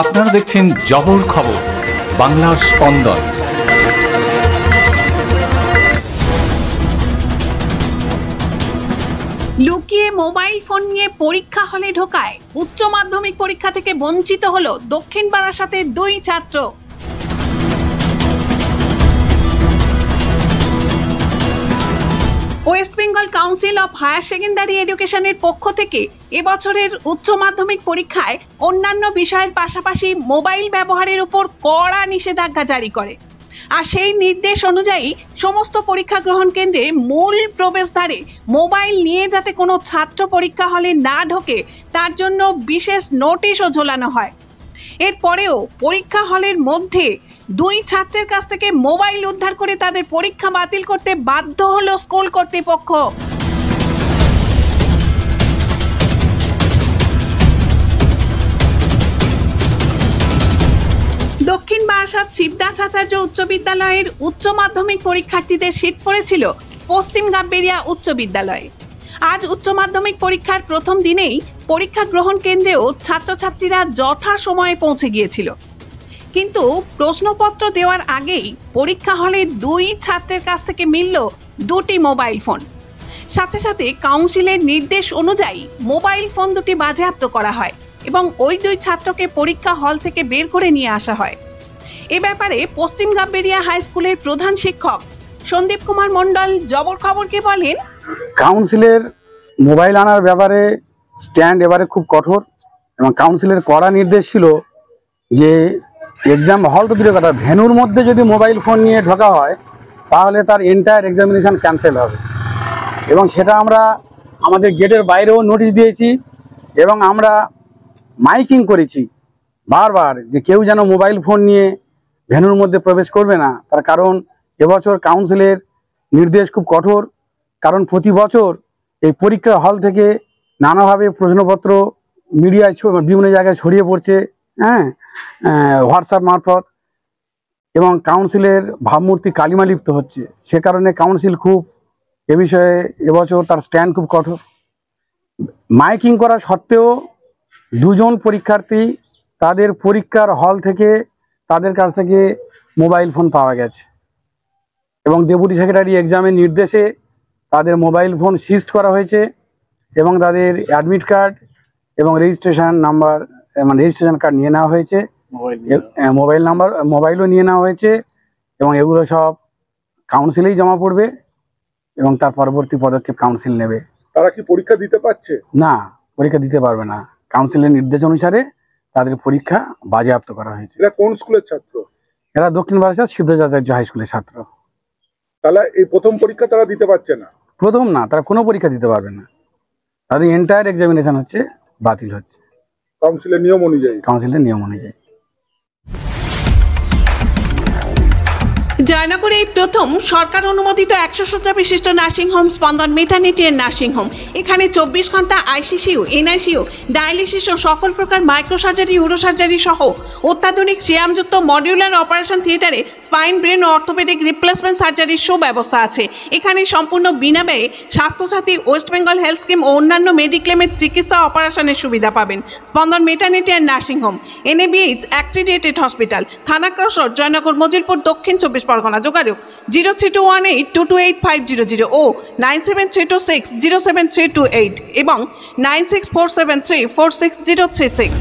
আপনারা দেখছেন জবর খবর, বাংলার স্পন্দন। লুকিয়ে মোবাইল ফোন নিয়ে পরীক্ষা হলে ঢোকায় উচ্চ মাধ্যমিক পরীক্ষা থেকে বঞ্চিত হলো দক্ষিণ বারাসাতের 2 ছাত্র। West Bengal Council of Higher Secondary এডুকেশনের পক্ষ থেকে এবছরের উচ্চ মাধ্যমিক পরীক্ষায় অন্যান্য বিষয়ের পাশাপাশি মোবাইল ব্যবহারের উপর কড়া নিষেধাজ্ঞা জারি করে। আর সেই নির্দেশ অনুযায়ী সমস্ত পরীক্ষা গ্রহণ কেন্দ্রে মূল প্রবেশদ্বারে মোবাইল নিয়ে যাতে কোনো ছাত্র পরীক্ষা হলে না ঢোকে তার জন্য বিশেষ নোটিশও ঝোলানো হয়। এরপরেও পরীক্ষা হলের মধ্যে 2 ছাত্রের কাছ থেকে মোবাইল উদ্ধার করে তাদের পরীক্ষা বাতিল করতে বাধ্য হলো স্কুল কর্তৃপক্ষ। দক্ষিণ বারাসাত শিবদাস আচার্য উচ্চ বিদ্যালয়ের উচ্চ মাধ্যমিক পরীক্ষার্থীদের সিট পড়েছিল পশ্চিম গাববেরিয়া উচ্চ বিদ্যালয়ে। আজ উচ্চ মাধ্যমিক পরীক্ষার প্রথম দিনেই পরীক্ষা গ্রহণ কেন্দ্রেও ছাত্রছাত্রীরা যথা সময়ে পৌঁছে গিয়েছিল, কিন্তু প্রশ্নপত্র দেওয়ার আগেই পরীক্ষা হলে 2 ছাত্রের কাছ থেকে মিলল 2টি মোবাইল ফোন। সাথে সাথে কাউন্সিলের নির্দেশ অনুযায়ী মোবাইল ফোন 2টি বাজেয়াপ্ত করা হয় এবং ওই 2 ছাত্রকে পরীক্ষা হল থেকে বের করে নিয়ে আসা হয়। এ ব্যাপারে পশ্চিম গাববেরিয়া হাই স্কুলের প্রধান শিক্ষক সন্দীপ কুমার মণ্ডল জবর খবরকে বলেন, কাউন্সিলের মোবাইল আনার ব্যাপারে স্ট্যান্ড এবারে খুব কঠোর এবং কাউন্সিলের কড়া নির্দেশ ছিল যে এক্সাম হল তো দূরের কথা, ভেন্যুর মধ্যে যদি মোবাইল ফোন নিয়ে ঢোকা হয় তাহলে তার এন্টায়ার এক্সামিনেশন ক্যান্সেল হবে। এবং সেটা আমরা আমাদের গেটের বাইরেও নোটিশ দিয়েছি এবং আমরা মাইকিং করেছি বারবার যে কেউ যেন মোবাইল ফোন নিয়ে ভেন্যুর মধ্যে প্রবেশ করবে না। তার কারণ এবছর কাউন্সিলের নির্দেশ খুব কঠোর, কারণ প্রতি বছর এই পরীক্ষার হল থেকে নানাভাবে প্রশ্নপত্র মিডিয়ায় বিভিন্ন জায়গায় ছড়িয়ে পড়ছে, হোয়াটসঅ্যাপ মারফত, এবং কাউন্সিলের ভাবমূর্তি কালিমালিপ্ত হচ্ছে। সে কারণে কাউন্সিল খুব এ বিষয়ে এবছর তার স্ট্যান্ড খুব কঠোর। মাইকিং করা সত্ত্বেও 2 জন পরীক্ষার্থী তাদের পরীক্ষার হল থেকে তাদের কাছ থেকে মোবাইল ফোন পাওয়া গেছে এবং ডেপুটি সেক্রেটারি এক্সামের নির্দেশে তাদের মোবাইল ফোন সিজ করা হয়েছে এবং তাদের অ্যাডমিট কার্ড এবং রেজিস্ট্রেশন নাম্বার রেজিস্ট্রেশন কার্ড নিয়ে নেওয়া হয়েছে, মোবাইলও নিয়ে নেওয়া হয়েছে এবং এগুলো সব কাউন্সিলেই জমা পড়বে এবং তার পরবর্তী পদক্ষেপ কাউন্সিল নেবে। তারা কি পরীক্ষা দিতে পারছে? না, পরীক্ষা দিতে পারবে না। কাউন্সিলের নির্দেশ অনুসারে তাদের পরীক্ষা বাজেয়াপ্ত করা হয়েছে। এরা কোন স্কুলের ছাত্র? এরা দক্ষিণ বারাসাত শিবদাস আচার্য হাই স্কুলের ছাত্র। তাহলে এই প্রথম পরীক্ষা তারা দিতে পারছে না? প্রথম না, তারা কোনো পরীক্ষা দিতে পারবে না, তাদের এন্টায়ার এক্সামিনেশন হচ্ছে বাতিল হচ্ছে কাউন্সিলের নিয়ম অনুযায়ী। জয়নগরে এই প্রথম সরকার অনুমোদিত 100 শয্যা বিশিষ্ট নার্সিংহোম স্পন্দন মেটার্নিটি এন্ড নার্সিংহোম। এখানে 24 ঘন্টা আইসিসিউ, এনআইসিউ, ডায়ালিসিস ও সকল প্রকার মাইক্রোসার্জারি, ইউরোসার্জারি সহ অত্যাধুনিক সিয়ামযুক্ত মডিউলার অপারেশন থিয়েটারে স্পাইন, ব্রেন ও অর্থোপেডিক রিপ্লেসমেন্ট সার্জারির সুব্যবস্থা আছে। এখানে সম্পূর্ণ বিনাব্যয়ে Swasthyasathi, West Bengal health scheme ও অন্যান্য মেডিক্লেমের চিকিৎসা অপারেশনের সুবিধা পাবেন। Spandan maternity and nursing home, NABH accredited hospital, Thana cross road, Joynagar, Majilpur, দক্ষিণ 24 পরগনা। যোগাযোগ 0321822850 ও 9732607328 এবং 9647346036।